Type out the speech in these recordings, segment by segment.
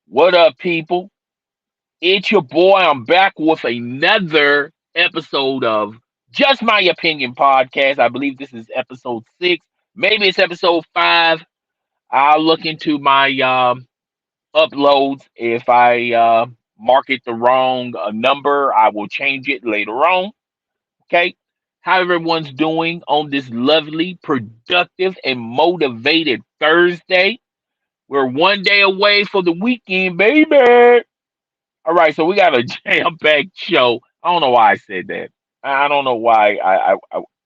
What up, people? It's your boy. I'm back with another episode of Just My Opinion podcast. I believe this is episode 6. Maybe it's episode 5. I'll look into my uploads. If I mark it the wrong number, I will change it later on. Okay. How everyone's doing on this lovely, productive, and motivated Thursday? We're one day away for the weekend, baby. All right, so we got a jam-packed show. I don't know why I said that. I don't know why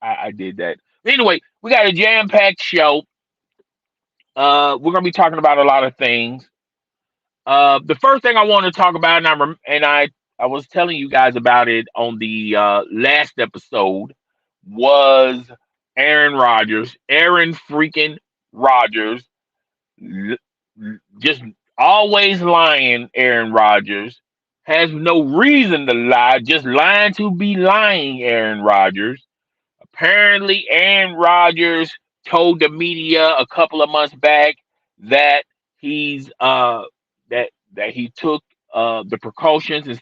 I did that. But anyway, we got a jam-packed show. We're gonna be talking about a lot of things. The first thing I want to talk about, and I was telling you guys about it on the last episode, was Aaron Rodgers. Aaron freaking Rodgers, l- just always lying. Aaron Rodgers has no reason to lie, just lying to be lying. Aaron Rodgers. Apparently, Aaron Rodgers told the media a couple of months back that he's that he took the precautions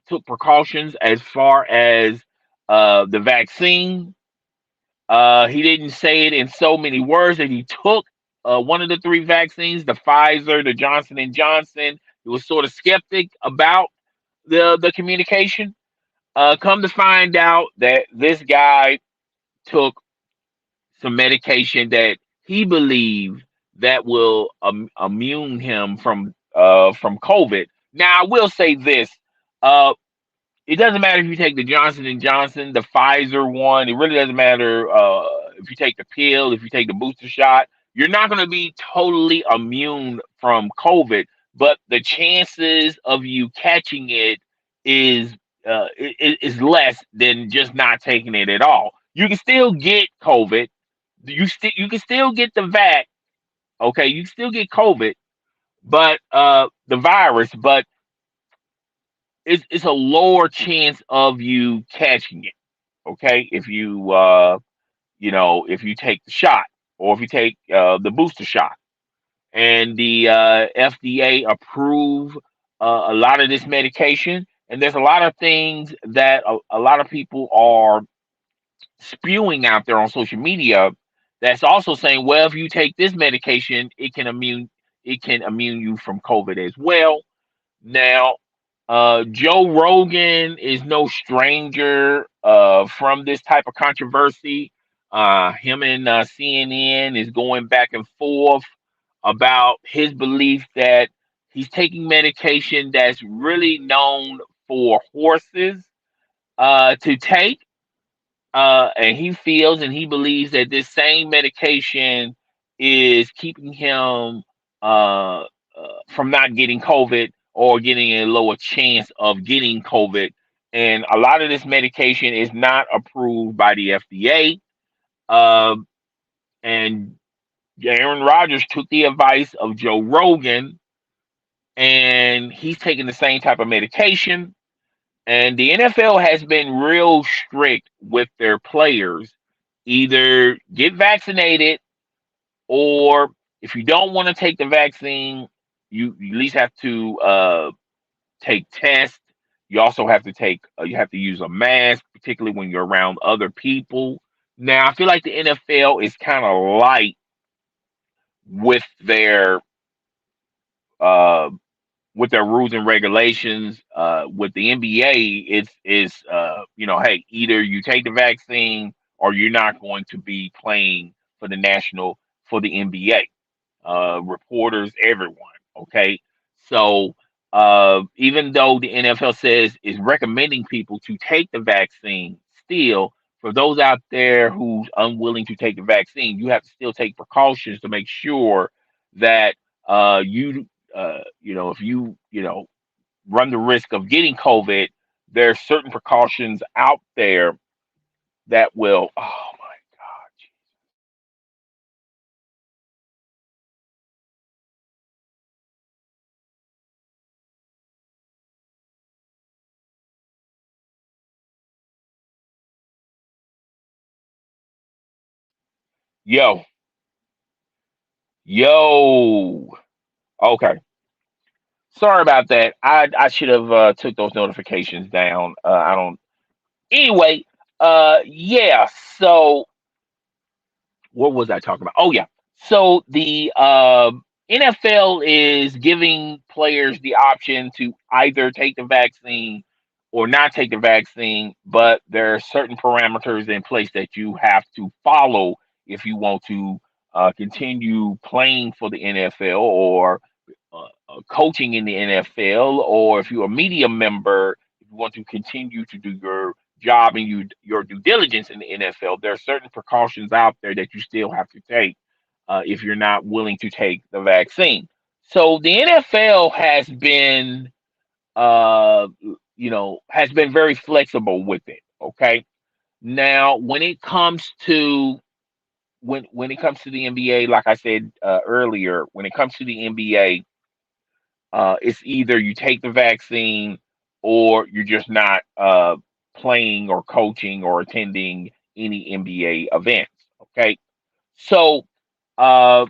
took precautions as far as the vaccine. He didn't say it in so many words that he took one of the three vaccines, the Pfizer, the Johnson and Johnson. He was sort of skeptic about the communication. Come to find out that this guy took some medication that he believed that will immune him from COVID. Now, I will say this: uh, it doesn't matter if you take the Johnson and Johnson, the Pfizer one. It really doesn't matter if you take the pill, if you take the booster shot. You're not going to be totally immune from COVID, but the chances of you catching it is is less than just not taking it at all. You can still get COVID. You can still get the vac. Okay, you can still get COVID, but the virus, but it's a lower chance of you catching it. Okay, if you if you take the shot or if you take the booster shot, and the FDA approve a lot of this medication, and there's a lot of things that a lot of people are spewing out there on social media that's also saying, well, if you take this medication, it can immune you from COVID as well. Now, Joe Rogan is no stranger from this type of controversy. Him and CNN is going back and forth about his belief that he's taking medication that's really known for horses to take. And he feels and he believes that this same medication is keeping him from not getting COVID or getting a lower chance of getting COVID. And a lot of this medication is not approved by the FDA. And Aaron Rodgers took the advice of Joe Rogan, and he's taking the same type of medication. And the NFL has been real strict with their players. Either get vaccinated, or if you don't want to take the vaccine, you at least have to take tests. You also have to you have to use a mask, particularly when you're around other people. Now, I feel like the NFL is kind of light with uh, their rules and regulations. With the NBA, hey, either you take the vaccine or you're not going to be playing for the NBA. Reporters, everyone. Okay, so even though the NFL says is recommending people to take the vaccine, still for those out there who's unwilling to take the vaccine, you have to still take precautions to make sure that if you run the risk of getting COVID, there's certain precautions out there that will. Oh my God, yo, yo. Okay, Sorry about that. I should have took those notifications down. I don't. Anyway, yeah. So what was I talking about? Oh yeah. So the NFL is giving players the option to either take the vaccine or not take the vaccine, but there are certain parameters in place that you have to follow if you want to continue playing for the NFL or coaching in the NFL, or if you're a media member, if you want to continue to do your job and your due diligence in the NFL, there are certain precautions out there that you still have to take if you're not willing to take the vaccine. So the NFL uh, has been very flexible with it. Okay, now when it comes to the NBA, like I said earlier, when it comes to the NBA, it's either you take the vaccine or you're just not playing or coaching or attending any NBA events. Okay, so uh,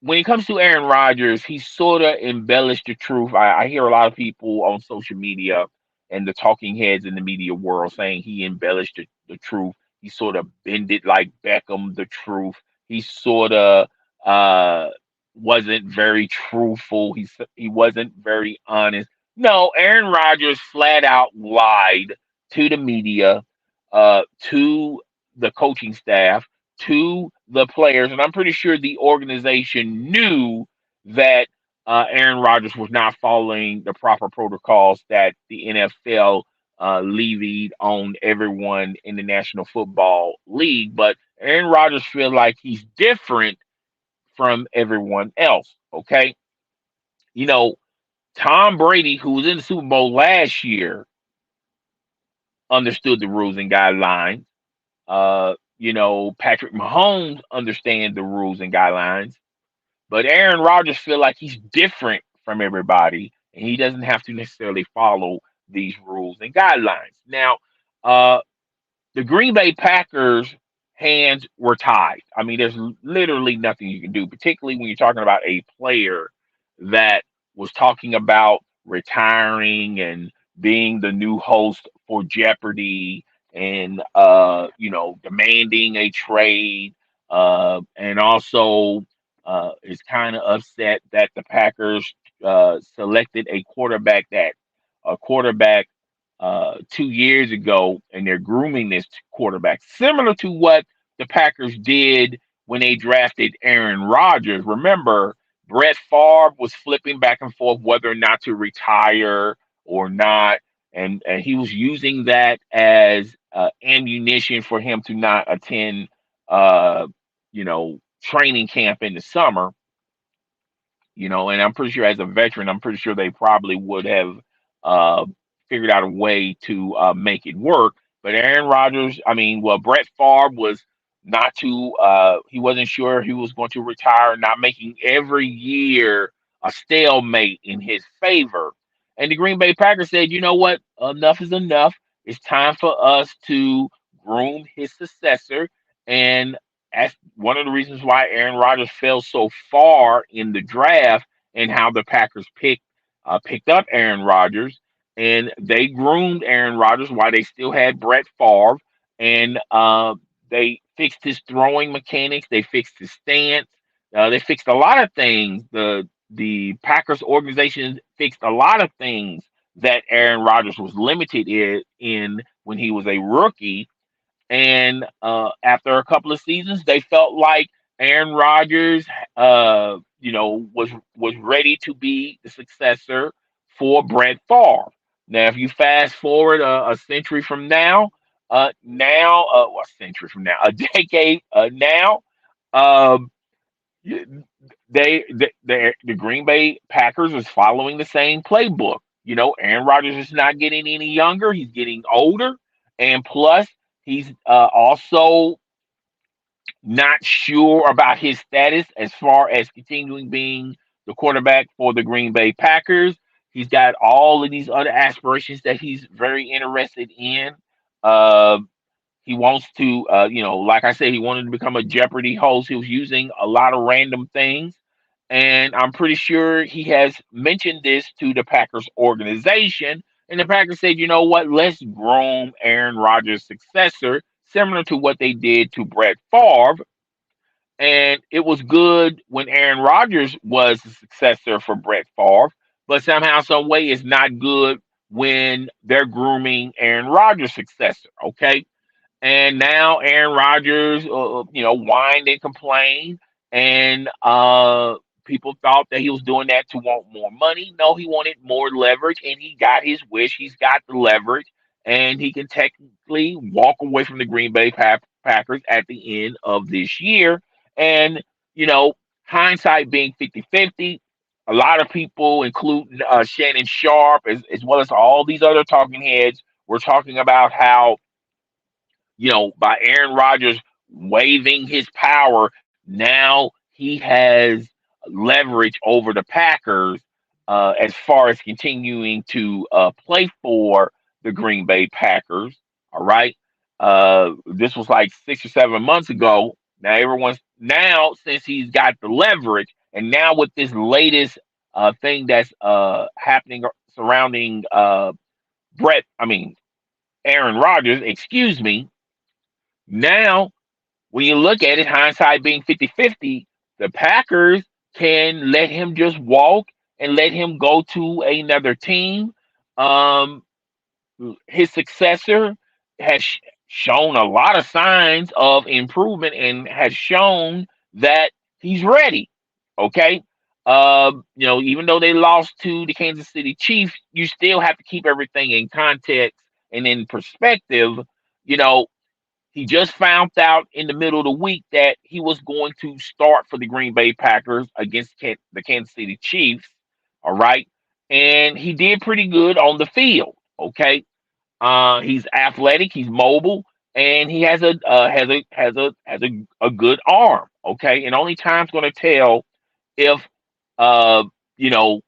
when it comes to Aaron Rodgers, he sort of embellished the truth. I hear a lot of people on social media and the talking heads in the media world saying he embellished the truth. He sort of bended like Beckham the truth. He sort of uh, wasn't very truthful. He wasn't very honest. No, Aaron Rodgers flat out lied to the media, to the coaching staff, to the players, and I'm pretty sure the organization knew that Aaron Rodgers was not following the proper protocols that the NFL levied on everyone in the National Football League. But Aaron Rodgers feels like he's different from everyone else. Okay, you know, Tom Brady, who was in the Super Bowl last year, understood the rules and guidelines. Patrick Mahomes understands the rules and guidelines, but Aaron Rodgers feel like he's different from everybody, and he doesn't have to necessarily follow these rules and guidelines. Now, uh, the Green Bay Packers' hands were tied. I mean, there's literally nothing you can do, particularly when you're talking about a player that was talking about retiring and being the new host for Jeopardy and demanding a trade, and also is kind of upset that the Packers selected a quarterback 2 years ago, and they're grooming this quarterback, similar to what the Packers did when they drafted Aaron Rodgers. Remember, Brett Favre was flipping back and forth whether or not to retire or not, and he was using that as ammunition for him to not attend, training camp in the summer. And I'm pretty sure as a veteran, I'm pretty sure they probably would have uh, figured out a way to make it work. But Aaron Rodgers, I mean, well, Brett Favre was not to, he wasn't sure he was going to retire, not making every year a stalemate in his favor. And the Green Bay Packers said, you know what? Enough is enough. It's time for us to groom his successor. And that's one of the reasons why Aaron Rodgers fell so far in the draft and how the Packers picked up Aaron Rodgers, and they groomed Aaron Rodgers while they still had Brett Favre, and they fixed his throwing mechanics, they fixed his stance, they fixed a lot of things. The Packers organization fixed a lot of things that Aaron Rodgers was limited in when he was a rookie, and after a couple of seasons, they felt like Aaron Rodgers, was ready to be the successor for Brett Favre. Now, if you fast forward a century from now, a century from now, a decade now, um, y- the Green Bay Packers is following the same playbook. Aaron Rodgers is not getting any younger; he's getting older, and plus, he's also not sure about his status as far as continuing being the quarterback for the Green Bay Packers. He's got all of these other aspirations that he's very interested in. Uh, he wants to, like I said, he wanted to become a Jeopardy host. He was using a lot of random things. And I'm pretty sure he has mentioned this to the Packers organization. And the Packers said, you know what? Let's groom Aaron Rodgers' successor, similar to what they did to Brett Favre. And it was good when Aaron Rodgers was the successor for Brett Favre, but somehow, some way, it's not good when they're grooming Aaron Rodgers' successor. Okay, and now Aaron Rodgers, whined and complained, and people thought that he was doing that to want more money. No, he wanted more leverage, and he got his wish. He's got the leverage, and he can technically walk away from the Green Bay Packers at the end of this year. And you know, hindsight being 50-50, a lot of people, including Shannon Sharp, as well as all these other talking heads, were talking about how by Aaron Rodgers waving his power, now he has leverage over the Packers as far as continuing to play for the Green Bay Packers. All right. This was like 6 or 7 months ago. Now since he's got the leverage, and now with this latest thing that's happening surrounding Brett, I mean Aaron Rodgers, excuse me, now, when you look at it, hindsight being 50-50, the Packers can let him just walk and let him go to another team. Um, his successor has shown a lot of signs of improvement and has shown that he's ready. Okay. Even though they lost to the Kansas City Chiefs, you still have to keep everything in context and in perspective. You know, he just found out in the middle of the week that he was going to start for the Green Bay Packers against the Kansas City Chiefs. All right. And he did pretty good on the field. Okay. He's athletic, he's mobile, and he has a good arm. Okay. And only time's going to tell if, uh, you know,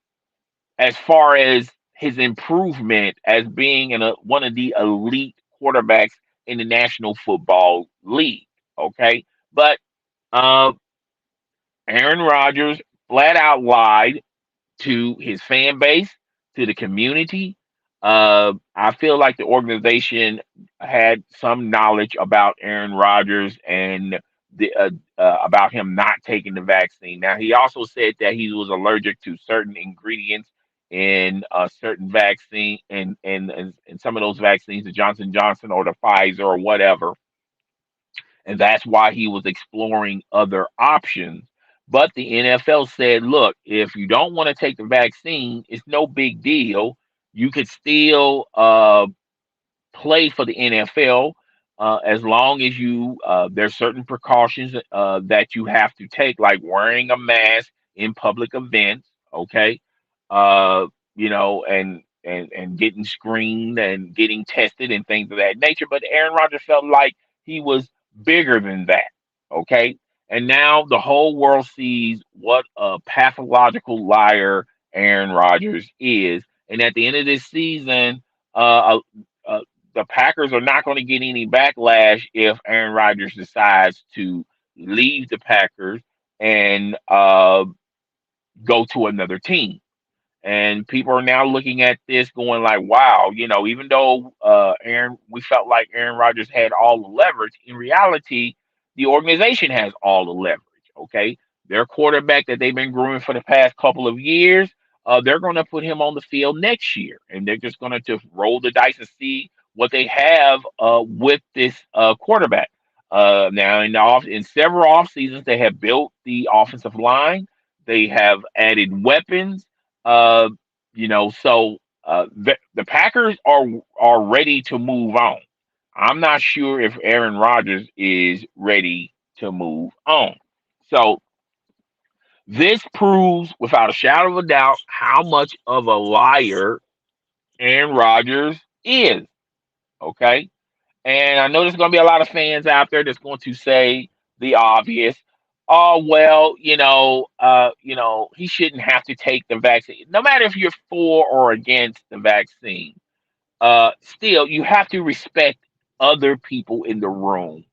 as far as his improvement as being one of the elite quarterbacks in the National Football League. Okay, but uh, Aaron Rodgers flat out lied to his fan base, to the community. I feel like the organization had some knowledge about Aaron Rodgers and about him not taking the vaccine. Now, he also said that he was allergic to certain ingredients in a certain vaccine, and some of those vaccines, the Johnson or the Pfizer or whatever, and that's why he was exploring other options. But the NFL said, look, if you don't want to take the vaccine, it's no big deal. You could still play for the NFL as long as there's certain precautions that you have to take, like wearing a mask in public events, okay? Uh, and getting screened and getting tested and things of that nature. But Aaron Rodgers felt like he was bigger than that, okay? And now the whole world sees what a pathological liar Aaron Rodgers is. And at the end of this season, uh, the Packers are not going to get any backlash if Aaron Rodgers decides to leave the Packers and go to another team. And people are now looking at this going like, wow, even though we felt like Aaron Rodgers had all the leverage, in reality, the organization has all the leverage. Okay. Their quarterback that they've been grooming for the past couple of years, they're going to put him on the field next year. And they're just going to just roll the dice and see what they have with this quarterback. Now, in several off seasons, they have built the offensive line. They have added weapons. Uh, the Packers are ready to move on. I'm not sure if Aaron Rodgers is ready to move on. So this proves without a shadow of a doubt how much of a liar Aaron Rodgers is. Okay. And I know there's going to be a lot of fans out there that's going to say the obvious. Oh well, he shouldn't have to take the vaccine. No matter if you're for or against the vaccine, still you have to respect other people in the room,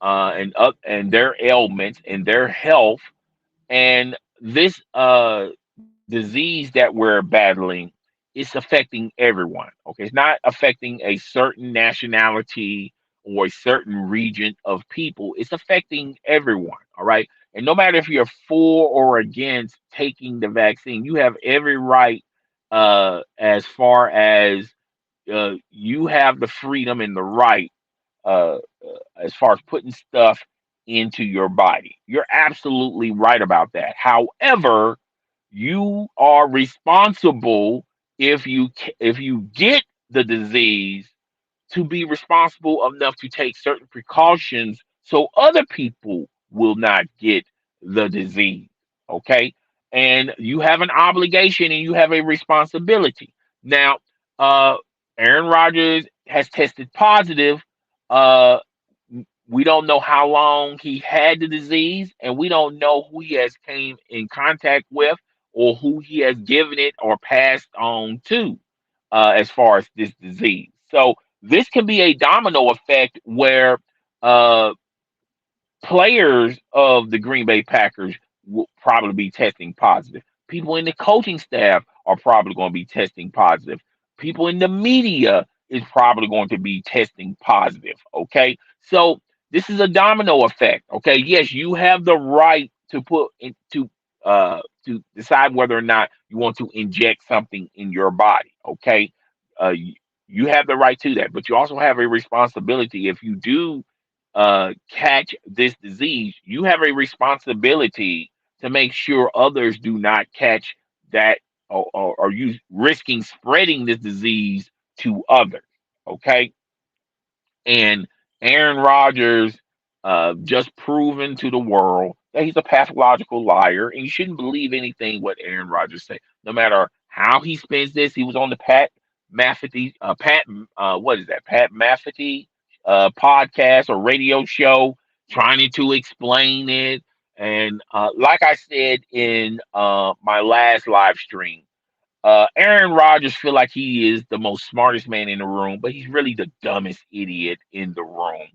and their ailments and their health, and this disease that we're battling is affecting everyone. Okay, it's not affecting a certain nationality or a certain region of people. It's affecting everyone. All right, and no matter if you're for or against taking the vaccine, you have every right. As far as you have the freedom and the right as far as putting stuff into your body. You're absolutely right about that. However, you are responsible if you get the disease to be responsible enough to take certain precautions so other people will not get the disease. Okay. And you have an obligation and you have a responsibility. Now, uh, Aaron Rodgers has tested positive. Uh, we don't know how long he had the disease, and we don't know who he has came in contact with or who he has given it or passed on to as far as this disease. So this can be a domino effect where uh, players of the Green Bay Packers will probably be testing positive. People in the coaching staff are probably going to be testing positive. People in the media is probably going to be testing positive. Okay. So this is a domino effect. Okay. Yes, you have the right to to decide whether or not you want to inject something in your body. Okay. You, you have the right to that, but you also have a responsibility if you do catch this disease, you have a responsibility to make sure others do not catch that or you risking spreading this disease to others. Okay. And Aaron Rodgers just proven to the world that he's a pathological liar, and you shouldn't believe anything what Aaron Rodgers say, no matter how he spends this. He was on the what is that? Pat McAfee podcast or radio show trying to explain it. And like I said in my last live stream, Aaron Rodgers feel like he is the most smartest man in the room, but he's really the dumbest idiot in the room.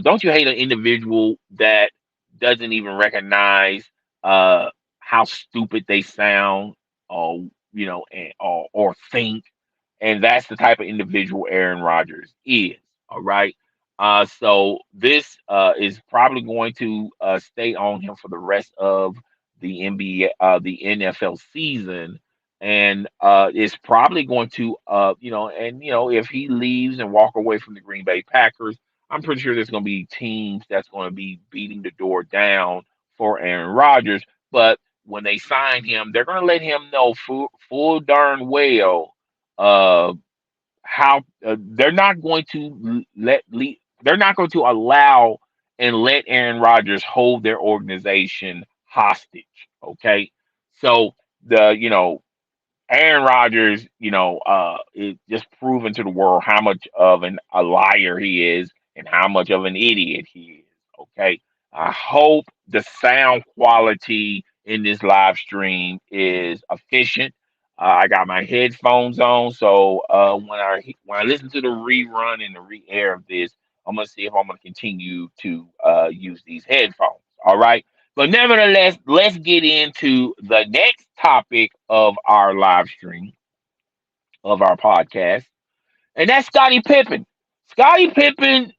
Don't you hate an individual that doesn't even recognize uh, how stupid they sound, or or think? And that's the type of individual Aaron Rodgers is. All right. So this is probably going to stay on him for the rest of the the NFL season, and is probably going to if he leaves and walk away from the Green Bay Packers, I'm pretty sure there's going to be teams that's going to be beating the door down for Aaron Rodgers. But when they sign him, they're going to let him know full darn well uh, how they're not going to they're not going to allow and let Aaron Rodgers hold their organization hostage. Okay, so the Aaron Rodgers, is just proving to the world how much of a liar he is and how much of an idiot he is. Okay. I hope the sound quality in this live stream is efficient. I got my headphones on, so when I listen to the rerun and the re-air of this, I'm gonna see if I'm gonna continue to use these headphones. All right. But nevertheless, let's get into the next topic of our live stream of our podcast, and that's Scottie Pippen. Scottie Pippen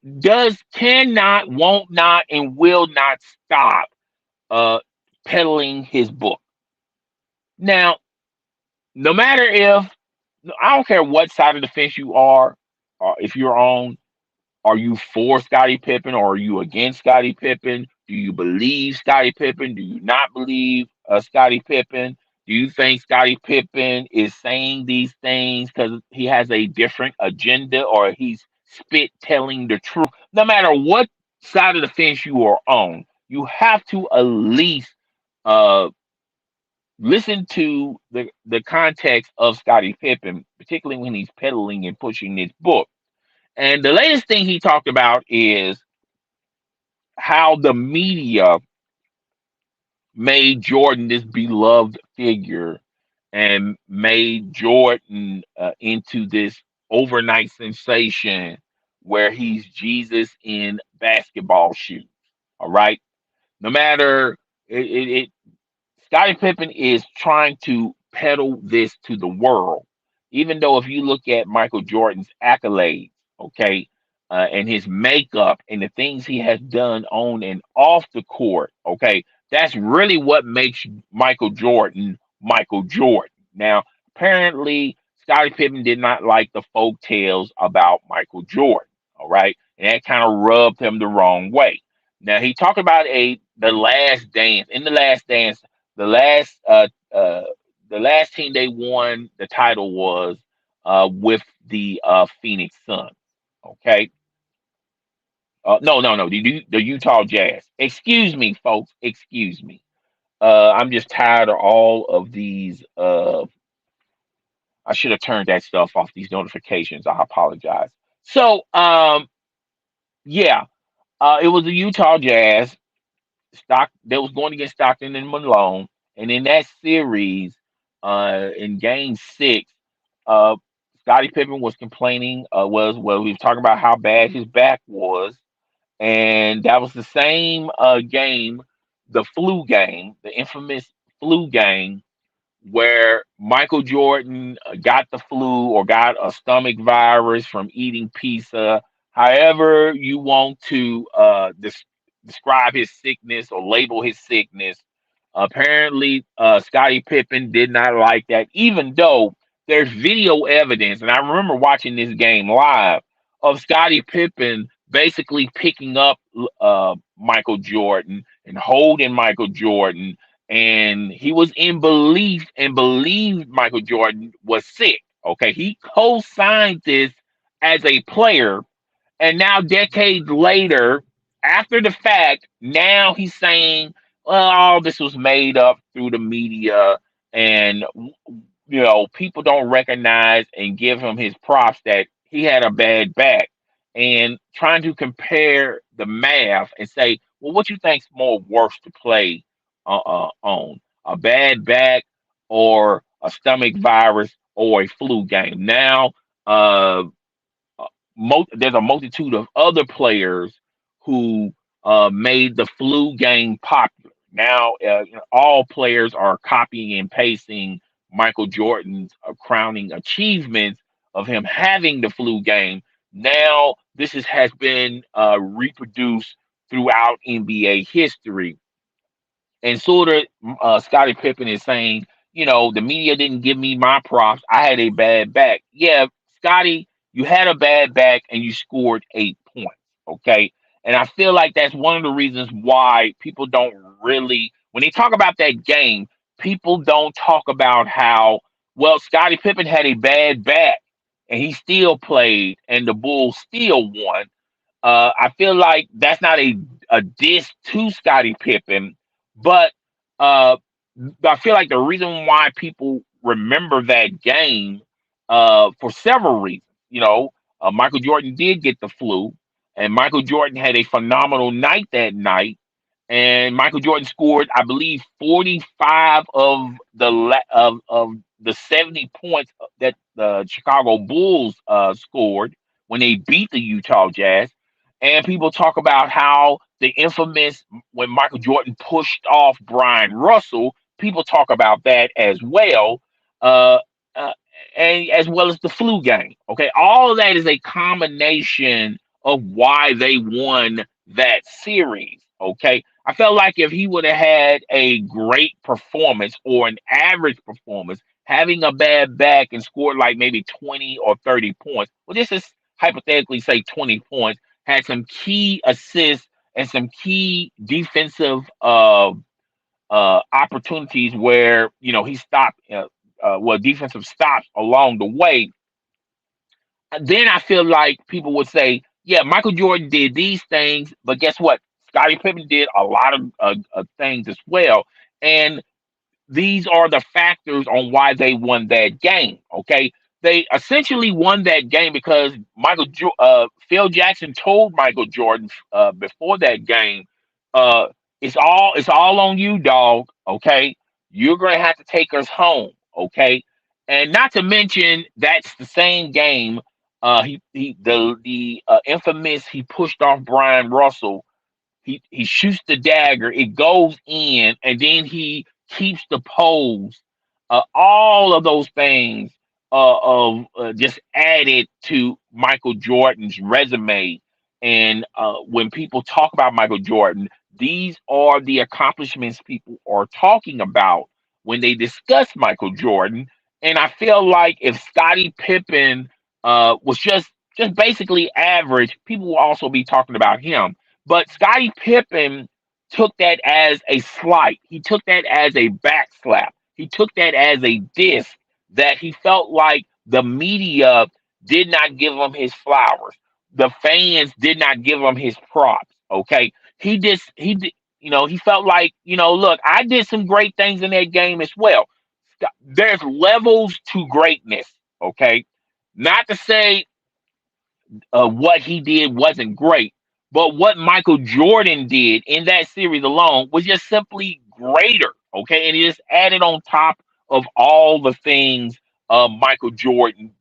cannot, won't not, and will not stop uh, peddling his book. Now, no matter if I don't care what side of the fence you are, or if you're on. Are you for Scottie Pippen or are you against Scottie Pippen? Do you believe Scottie Pippen? Do you not believe Scottie Pippen? Do you think Scottie Pippen is saying these things because he has a different agenda or he's spit telling the truth? No matter what side of the fence you are on, you have to at least uh, listen to the context of Scottie Pippen, particularly when he's peddling and pushing this book. And the latest thing he talked about is how the media made Jordan this beloved figure and made Jordan into this overnight sensation where he's Jesus in basketball shoes. All right. No matter it, Scottie Pippen is trying to peddle this to the world, even though if you look at Michael Jordan's accolades, okay, and his makeup and the things he has done on and off the court, okay, that's really what makes Michael Jordan Michael Jordan. Now, apparently, Scottie Pippen did not like the folk tales about Michael Jordan, all right, and that kind of rubbed him the wrong way. Now he talked about the last dance. In the last dance, the last uh the last team they won the title was with the Phoenix Suns. Okay. No, the Utah Jazz. Excuse me, folks. Excuse me. I'm just tired of all of these. I should have turned that stuff off. These notifications. I apologize. So, yeah, it was the Utah Jazz. That was going against Stockton and Malone, and in that series, in Game Six, uh, Scottie Pippen was complaining. Was well, we was talking about how bad his back was, and that was the same game, the flu game, the infamous flu game where Michael Jordan got the flu or got a stomach virus from eating pizza. However, you want to describe his sickness or label his sickness. Apparently, Scottie Pippen did not like that, even though there's video evidence. And I remember watching this game live of Scottie Pippen basically picking up Michael Jordan and holding Michael Jordan, and he was in belief and believed Michael Jordan was sick. Okay, he co-signed this as a player, and now decades later, after the fact, now he's saying, "Well, all this was made up through the media, and people don't recognize and give him his props that he had a bad back." And trying to compare the math and say, "Well, what you think's more worse to play on a bad back or a stomach virus or a flu game?" Now, uh, there's a multitude of other players who made the flu game popular. Now, all players are copying and pasting Michael Jordan's crowning achievements of him having the flu game. Now, has been reproduced throughout NBA history, and sort of Scottie Pippen is saying, the media didn't give me my props. I had a bad back. Yeah, Scotty, you had a bad back and you scored 8 points. Okay. And I feel like that's one of the reasons why people don't really, when they talk about that game, people don't talk about how, well, Scottie Pippen had a bad back and he still played and the Bulls still won. I feel like that's not a diss to Scottie Pippen, but uh, I feel like the reason why people remember that game for several reasons. Michael Jordan did get the flu, and Michael Jordan had a phenomenal night that night. And Michael Jordan scored, I believe, 45 of the 70 points that the Chicago Bulls scored when they beat the Utah Jazz. And people talk about how the infamous when Michael Jordan pushed off Brian Russell. People talk about that as well, uh, uh, and as well as the flu game. Okay, all of that is a combination of why they won that series. Okay, I felt like if he would have had a great performance or an average performance, having a bad back and scored like maybe 20 or 30 points, well, this is hypothetically say 20 points, had some key assists and some key defensive opportunities where, he stopped, defensive stops along the way. Then I feel like people would say, yeah, Michael Jordan did these things, but guess what? Scottie Pippen did a lot of things as well. And these are the factors on why they won that game. Okay, they essentially won that game because Phil Jackson told Michael Jordan before that game, uh, it's all on you, dog. Okay, you're gonna have to take us home. Okay, and not to mention that's the same game. The infamous he pushed off Brian Russell. He shoots the dagger, it goes in, and then he keeps the pose, all of those things of just added to Michael Jordan's resume. And when people talk about Michael Jordan, these are the accomplishments people are talking about when they discuss Michael Jordan. And I feel like if Scottie Pippen was just basically average, people will also be talking about him. But Scottie Pippen took that as a slight. He took that as a backslap. He took that as a diss that he felt like the media did not give him his flowers. The fans did not give him his props. Okay. He did, he felt like, look, I did some great things in that game as well. There's levels to greatness. Okay. Not to say what he did wasn't great, but what Michael Jordan did in that series alone was just simply greater. Okay, and he just added on top of all the things Michael Jordan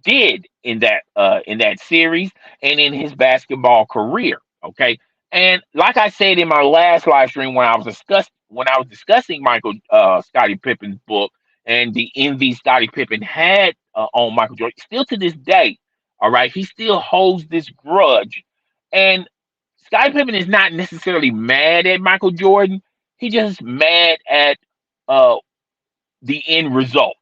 did in that series and in his basketball career. Okay, and like I said in my last live stream when I was discussing Michael Scottie Pippen's book and the envy Scottie Pippen had on Michael Jordan, still to this day, all right, he still holds this grudge. And Scottie Pippen is not necessarily mad at Michael Jordan. He just mad at uh, the end result.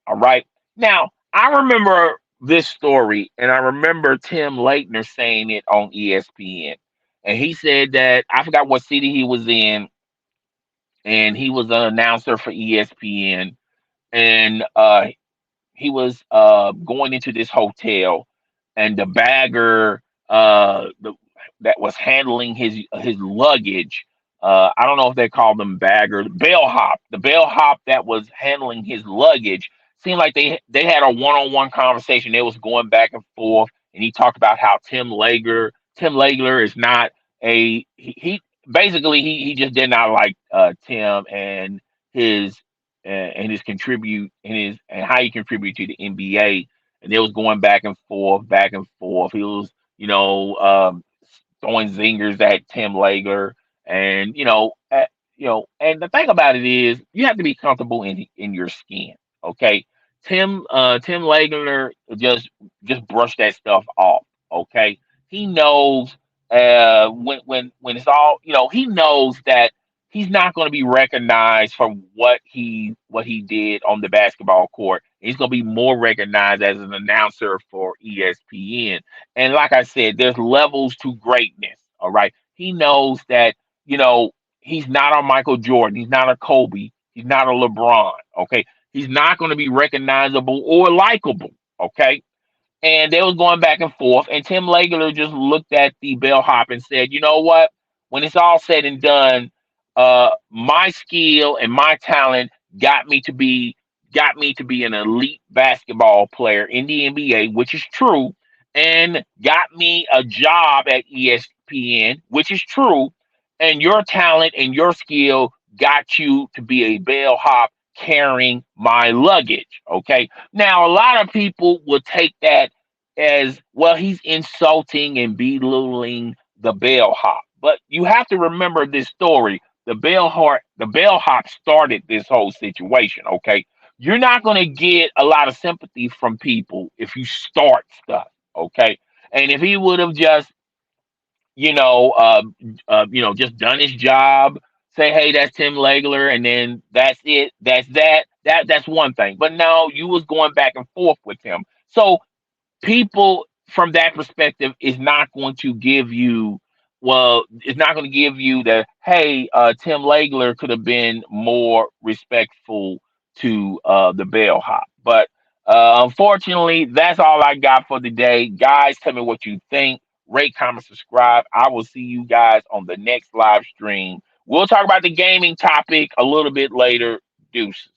All right. Now, I remember this story, and I remember Tim Leitner saying it on ESPN. And he said that I forgot what city he was in, and he was an announcer for ESPN. And he was going into this hotel, and the bagger that was handling his luggage. I don't know if they called them bagger, the bellhop that was handling his luggage. Seemed like they had a one-on-one conversation. They was going back and forth, and he talked about how Tim Legler is not he basically he just did not like Tim his and his contribute and how he contribute to the NBA. And they was going back and forth. He was, throwing zingers at Tim Legler, and and the thing about it is, you have to be comfortable in your skin. Okay, Tim Legler just brushed that stuff off. Okay, he knows when it's all, he knows that he's not going to be recognized for what he did on the basketball court. He's going to be more recognized as an announcer for ESPN. And like I said, there's levels to greatness. All right, he knows that you know he's not a Michael Jordan, he's not a Kobe, he's not a LeBron. Okay, he's not going to be recognizable or likable. Okay, and they was going back and forth. And Tim Legler just looked at the bellhop and said, "You know what? When it's all said and done, my skill and my talent got me to be an elite basketball player in the NBA, which is true, and got me a job at ESPN, which is true. And your talent and your skill got you to be a bellhop carrying my luggage." Okay. Now, a lot of people will take that as well, he's insulting and belittling the bellhop. But you have to remember this story. The bellhop started this whole situation. Okay, you're not going to get a lot of sympathy from people if you start stuff. Okay, and if he would have just you know, just done his job, say, hey, that's Tim Legler, and then that's it. That's one thing. But no, you was going back and forth with him. So people from that perspective is not going to give you it's not going to give you the, hey, Tim Legler could have been more respectful to the bellhop. But unfortunately, that's all I got for today. Guys, tell me what you think. Rate, comment, subscribe. I will see you guys on the next live stream. We'll talk about the gaming topic a little bit later. Deuces.